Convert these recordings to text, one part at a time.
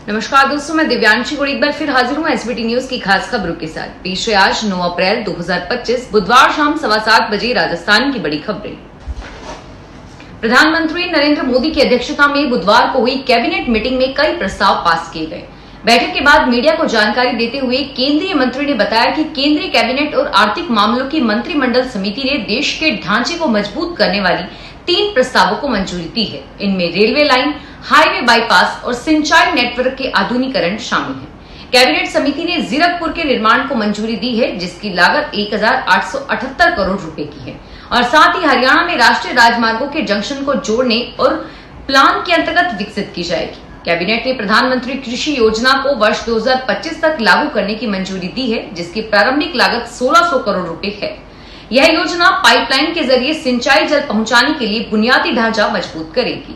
नमस्कार दोस्तों, मैं दिव्यांशी गुड़ एक बार फिर हाजिर हूँ एसबीटी न्यूज की खास खबरों के साथ। पेश है आज 9 अप्रैल 2025 बुधवार शाम 7:15 बजे राजस्थान की बड़ी खबरें। प्रधानमंत्री नरेंद्र मोदी की अध्यक्षता में बुधवार को हुई कैबिनेट मीटिंग में कई प्रस्ताव पास किए गए। बैठक के बाद मीडिया को जानकारी देते हुए केंद्रीय मंत्री ने बताया कि केंद्रीय कैबिनेट और आर्थिक मामलों की मंत्रिमंडल समिति ने देश के ढांचे को मजबूत करने वाली 3 प्रस्तावों को मंजूरी दी है। इनमें रेलवे लाइन, हाईवे बाईपास और सिंचाई नेटवर्क के आधुनिकीकरण शामिल है। कैबिनेट समिति ने जीरकपुर के निर्माण को मंजूरी दी है, जिसकी लागत 1878 करोड़ रुपए की है और साथ ही हरियाणा में राष्ट्रीय राजमार्गों के जंक्शन को जोड़ने और प्लान के अंतर्गत विकसित की जाएगी। कैबिनेट ने प्रधानमंत्री कृषि योजना को वर्ष 2025 तक लागू करने की मंजूरी दी है, जिसकी प्रारंभिक लागत 1600 करोड़ रुपए है। यह योजना पाइपलाइन के जरिए सिंचाई जल पहुंचाने के लिए बुनियादी ढांचा मजबूत करेगी।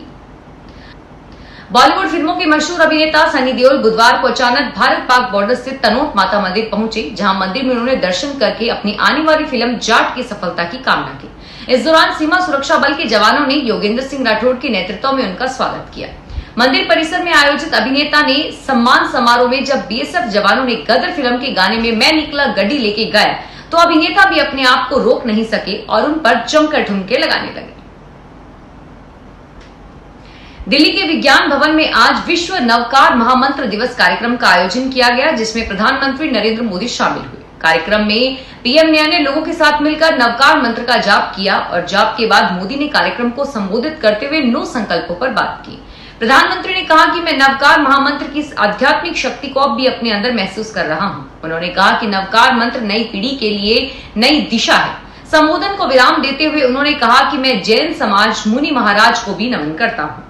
बॉलीवुड फिल्मों के मशहूर अभिनेता सनी देओल बुधवार को अचानक भारत पाक बॉर्डर स्थित तनोट माता मंदिर पहुंचे, जहां मंदिर में उन्होंने दर्शन करके अपनी आने वाली फिल्म जाट की सफलता की कामना की। इस दौरान सीमा सुरक्षा बल के जवानों ने योगेंद्र सिंह राठौड़ के नेतृत्व में उनका स्वागत किया। मंदिर परिसर में आयोजित अभिनेता ने सम्मान समारोह में जब बीएसएफ जवानों ने गदर फिल्म के गाने में मैं निकला गड्डी लेके गाया, तो अभिनेता भी अपने आप को रोक नहीं सके और उन पर जमकर ठुमके लगाने लगे। दिल्ली के विज्ञान भवन में आज विश्व नवकार महामंत्र दिवस कार्यक्रम का आयोजन किया गया, जिसमें प्रधानमंत्री नरेंद्र मोदी शामिल हुए। कार्यक्रम में पीएम ने लोगों के साथ मिलकर नवकार मंत्र का जाप किया और जाप के बाद मोदी ने कार्यक्रम को संबोधित करते हुए 9 संकल्पों पर बात की। प्रधानमंत्री ने कहा कि मैं नवकार महामंत्र की आध्यात्मिक शक्ति को अब भी अपने अंदर महसूस कर रहा हूं। उन्होंने कहा कि नवकार मंत्र नई पीढ़ी के लिए नई दिशा है। संबोधन को विराम देते हुए उन्होंने कहा कि मैं जैन समाज मुनि महाराज को भी नमन करता हूं।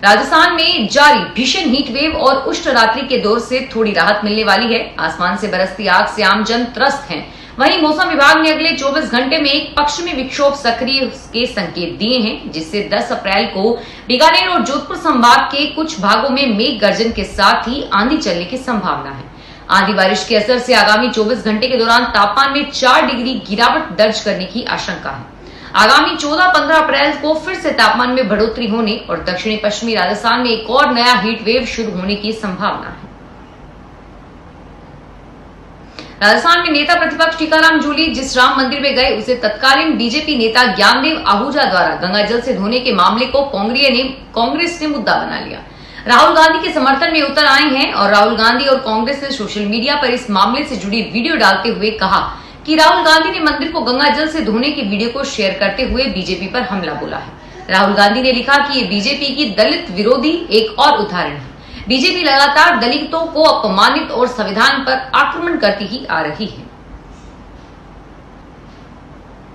राजस्थान में जारी भीषण हीट वेव और उष्ण रात्रि के दौर से थोड़ी राहत मिलने वाली है। आसमान से बरसती आग से आमजन त्रस्त हैं। वहीं मौसम विभाग ने अगले 24 घंटे में एक पश्चिमी विक्षोभ सक्रिय के संकेत दिए हैं, जिससे 10 अप्रैल को बीकानेर और जोधपुर संभाग के कुछ भागों में मेघ गर्जन के साथ ही आंधी चलने की संभावना है। आंधी बारिश के असर से आगामी 24 घंटे के दौरान तापमान में 4 डिग्री गिरावट दर्ज करने की आशंका है। आगामी 14-15 अप्रैल को फिर से तापमान में बढ़ोतरी होने और दक्षिणी पश्चिमी राजस्थान में एक और नया हीट वेव शुरू होने की संभावना है। राजस्थान में नेता प्रतिपक्ष टीकाराम जूली जिस राम मंदिर में गए, उसे तत्कालीन बीजेपी नेता ज्ञानदेव आहूजा द्वारा गंगा जल से धोने के मामले को कांग्रेस ने मुद्दा बना लिया। राहुल गांधी के समर्थन में उतर आए हैं और राहुल गांधी और कांग्रेस ने सोशल मीडिया पर इस मामले से जुड़ी वीडियो डालते हुए कहा कि राहुल गांधी ने मंदिर को गंगा जल से धोने की वीडियो को शेयर करते हुए बीजेपी पर हमला बोला है। राहुल गांधी ने लिखा कि ये बीजेपी की दलित विरोधी एक और उदाहरण है। बीजेपी लगातार दलितों को अपमानित और संविधान पर आक्रमण करती ही आ रही है।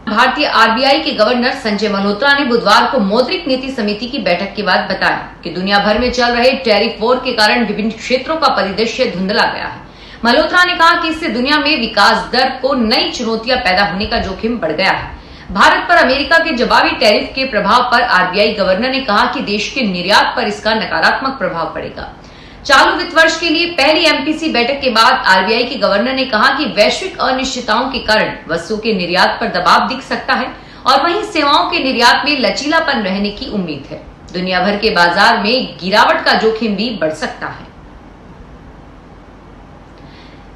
भारतीय आरबीआई के गवर्नर संजय मल्होत्रा ने बुधवार को मौद्रिक नीति समिति की बैठक के बाद बताया कि दुनिया भर में चल रहे टैरिफ वॉर के कारण विभिन्न क्षेत्रों का परिदृश्य धुंधला गया है। मल्होत्रा ने कहा कि इससे दुनिया में विकास दर को नई चुनौतियां पैदा होने का जोखिम बढ़ गया है। भारत पर अमेरिका के जवाबी टैरिफ के प्रभाव पर आरबीआई गवर्नर ने कहा कि देश के निर्यात पर इसका नकारात्मक प्रभाव पड़ेगा। चालू वित्त वर्ष के लिए पहली एमपीसी बैठक के बाद आरबीआई के गवर्नर ने कहा कि वैश्विक अनिश्चितताओं के कारण वस्तुओं के निर्यात पर दबाव दिख सकता है और वहीं सेवाओं के निर्यात में लचीलापन रहने की उम्मीद है। दुनिया भर के बाजार में गिरावट का जोखिम भी बढ़ सकता है।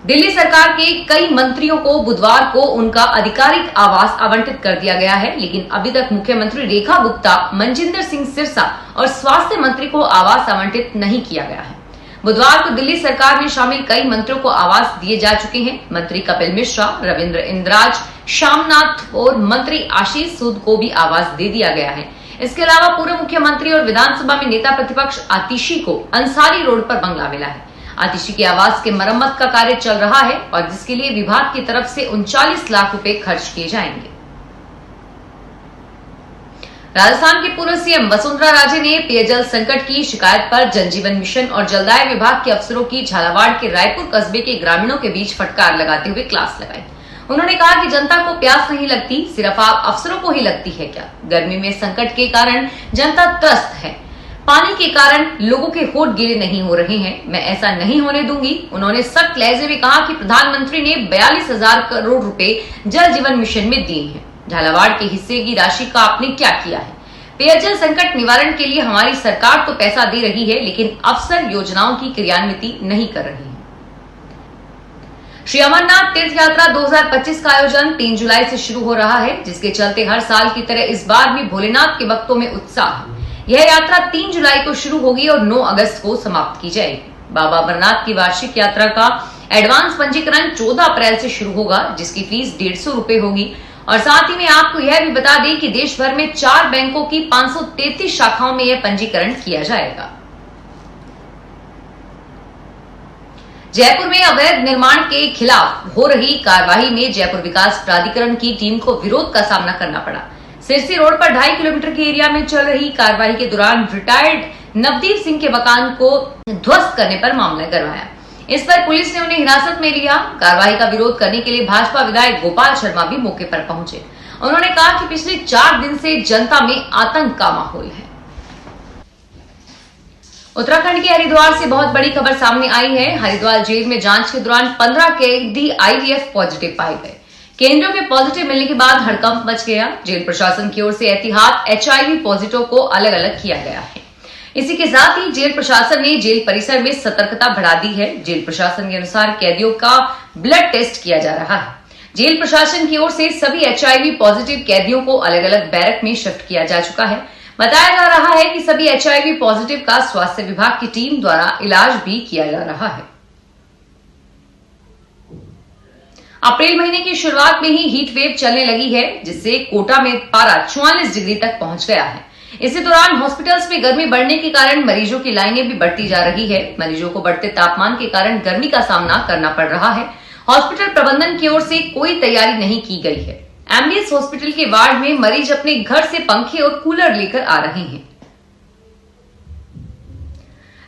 दिल्ली सरकार के कई मंत्रियों को बुधवार को उनका आधिकारिक आवास आवंटित कर दिया गया है, लेकिन अभी तक मुख्यमंत्री रेखा गुप्ता, मनजिंदर सिंह सिरसा और स्वास्थ्य मंत्री को आवास आवंटित नहीं किया गया है। बुधवार को दिल्ली सरकार में शामिल कई मंत्रियों को आवास दिए जा चुके हैं। मंत्री कपिल मिश्रा, रविंद्र इंद्राज, श्यामनाथ और मंत्री आशीष सूद को भी आवास दे दिया गया है। इसके अलावा पूर्व मुख्यमंत्री और विधानसभा में नेता प्रतिपक्ष आतिशी को अंसारी रोड पर बंगला मिला है। आतिशी के आवास के मरम्मत का कार्य चल रहा है और जिसके लिए विभाग की तरफ से 39 लाख रुपए खर्च किए जाएंगे। राजस्थान के पूर्व सीएम वसुंधरा राजे ने पेयजल संकट की शिकायत पर जल जीवन मिशन और जलदाय विभाग के अफसरों की झालावाड़ के रायपुर कस्बे के ग्रामीणों के बीच फटकार लगाते हुए क्लास लगाई। उन्होंने कहा कि जनता को प्यास नहीं लगती, सिर्फ आप अफसरों को ही लगती है क्या? गर्मी में संकट के कारण जनता त्रस्त है, पानी के कारण लोगों के होठ गीले नहीं हो रहे हैं, मैं ऐसा नहीं होने दूंगी। उन्होंने सख्त लहजे में कहा कि प्रधानमंत्री ने 42,000 करोड़ रुपए जल जीवन मिशन में दिए हैं। झालावाड़ के हिस्से की राशि का आपने क्या किया है? पेयजल संकट निवारण के लिए हमारी सरकार तो पैसा दे रही है, लेकिन अफसर योजनाओं की क्रियान्विति नहीं कर रही है। श्री अमरनाथ तीर्थ यात्रा 2025 का आयोजन 3 जुलाई से शुरू हो रहा है, जिसके चलते हर साल की तरह इस बार भी भोलेनाथ के भक्तों में उत्साह है। यह यात्रा 3 जुलाई को शुरू होगी और 9 अगस्त को समाप्त की जाएगी। बाबा अमरनाथ की वार्षिक यात्रा का एडवांस पंजीकरण 14 अप्रैल से शुरू होगा, जिसकी फीस 150 रुपए होगी। और साथ ही में आपको यह भी बता दें कि देश भर में 4 बैंकों की 533 शाखाओं में यह पंजीकरण किया जाएगा। जयपुर में अवैध निर्माण के खिलाफ हो रही कार्रवाई में जयपुर विकास प्राधिकरण की टीम को विरोध का सामना करना पड़ा। सिरसी रोड पर 2.5 किलोमीटर के एरिया में चल रही कार्रवाई के दौरान रिटायर्ड नवदीप सिंह के मकान को ध्वस्त करने पर मामला गरमाया। इस पर पुलिस ने उन्हें हिरासत में लिया। कार्रवाई का विरोध करने के लिए भाजपा विधायक गोपाल शर्मा भी मौके पर पहुंचे। उन्होंने कहा कि पिछले 4 दिन से जनता में आतंक का माहौल है। उत्तराखंड के हरिद्वार से बहुत बड़ी खबर सामने आई है। हरिद्वार जेल में जांच के दौरान 15 कैदी IVF पॉजिटिव पाए गए। केंद्रों के पॉजिटिव मिलने के बाद हड़कंप मच गया। जेल प्रशासन की ओर से एहतियात HIV पॉजिटिव को अलग अलग किया गया है। इसी के साथ ही जेल प्रशासन ने जेल परिसर में सतर्कता बढ़ा दी है। जेल प्रशासन के अनुसार कैदियों का ब्लड टेस्ट किया जा रहा है। जेल प्रशासन की ओर से सभी HIV पॉजिटिव कैदियों को अलग अलग बैरक में शिफ्ट किया जा चुका है। बताया जा रहा है कि सभी HIV पॉजिटिव का स्वास्थ्य विभाग की टीम द्वारा इलाज भी किया जा रहा है। अप्रैल महीने की शुरुआत में ही हीट वेव चलने लगी है, जिससे कोटा में पारा 44 डिग्री तक पहुंच गया है। इसी दौरान हॉस्पिटल्स में गर्मी बढ़ने के कारण मरीजों की लाइनें भी बढ़ती जा रही है। मरीजों को बढ़ते तापमान के कारण गर्मी का सामना करना पड़ रहा है। हॉस्पिटल प्रबंधन की ओर से कोई तैयारी नहीं की गई है। एमबीएस हॉस्पिटल के वार्ड में मरीज अपने घर से पंखे और कूलर लेकर आ रहे हैं।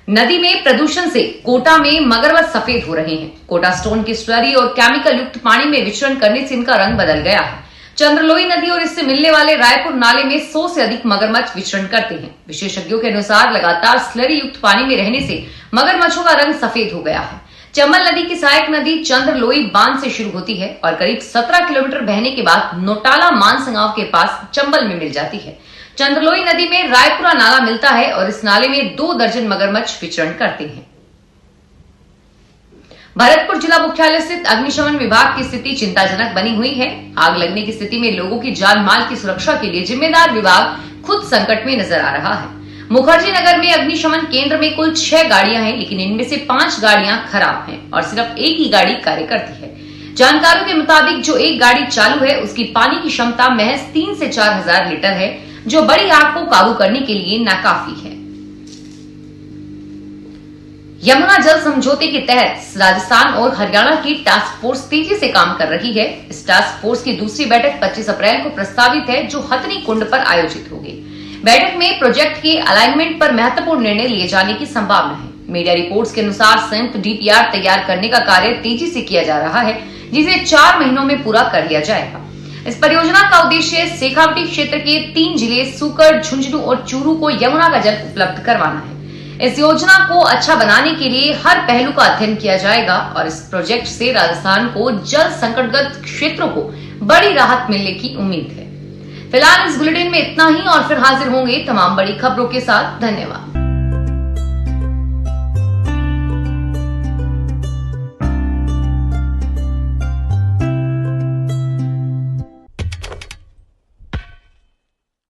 नदी में प्रदूषण से कोटा में मगरमच्छ सफेद हो रहे हैं। कोटा स्टोन की स्लरी और केमिकल युक्त पानी में विचरण करने से इनका रंग बदल गया है। चंद्रलोई नदी और इससे मिलने वाले रायपुर नाले में 100 से अधिक मगरमच्छ विचरण करते हैं। विशेषज्ञों के अनुसार लगातार स्लरी युक्त पानी में रहने से मगरमच्छों का रंग सफेद हो गया है। चंबल नदी की सहायक नदी चंद्रलोई बांध से शुरू होती है और करीब 17 किलोमीटर बहने के बाद नोटाला मानसगांव के पास चंबल में मिल जाती है। चंद्रलोई नदी में रायपुरा नाला मिलता है और इस नाले में 2 दर्जन मगरमच्छ विचरण करते हैं। भरतपुर जिला मुख्यालय स्थित अग्निशमन विभाग की स्थिति चिंताजनक बनी हुई है। आग लगने की स्थिति में लोगों की जान माल की सुरक्षा के लिए जिम्मेदार विभाग खुद संकट में नजर आ रहा है। मुखर्जी नगर में अग्निशमन केंद्र में कुल 6 गाड़ियां हैं, लेकिन इनमें से 5 गाड़ियां खराब हैं और सिर्फ एक ही गाड़ी कार्य करती है। जानकारों के मुताबिक जो एक गाड़ी चालू है उसकी पानी की क्षमता महज 3 से 4 हजार लीटर है, जो बड़ी आग को काबू करने के लिए नाकाफी है। यमुना जल समझौते के तहत राजस्थान और हरियाणा की टास्क फोर्स तेजी से काम कर रही है। इस टास्क फोर्स की दूसरी बैठक 25 अप्रैल को प्रस्तावित है, जो हथनी कुंड पर आयोजित होगी। बैठक में प्रोजेक्ट के अलाइनमेंट पर महत्वपूर्ण निर्णय लिए जाने की संभावना है। मीडिया रिपोर्ट्स के अनुसार संयुक्त DPR तैयार करने का कार्य तेजी से किया जा रहा है, जिसे 4 महीनों में पूरा कर लिया जाएगा। इस परियोजना का उद्देश्य शेखावटी क्षेत्र के 3 जिले सूकर, झुंझुनू और चूरू को यमुना का जल उपलब्ध करवाना है। इस योजना को अच्छा बनाने के लिए हर पहलू का अध्ययन किया जाएगा और इस प्रोजेक्ट से राजस्थान को जल संकटग्रस्त क्षेत्रों को बड़ी राहत मिलने की उम्मीद है। फिलहाल इस बुलेटिन में इतना ही और फिर हाजिर होंगे तमाम बड़ी खबरों के साथ। धन्यवाद।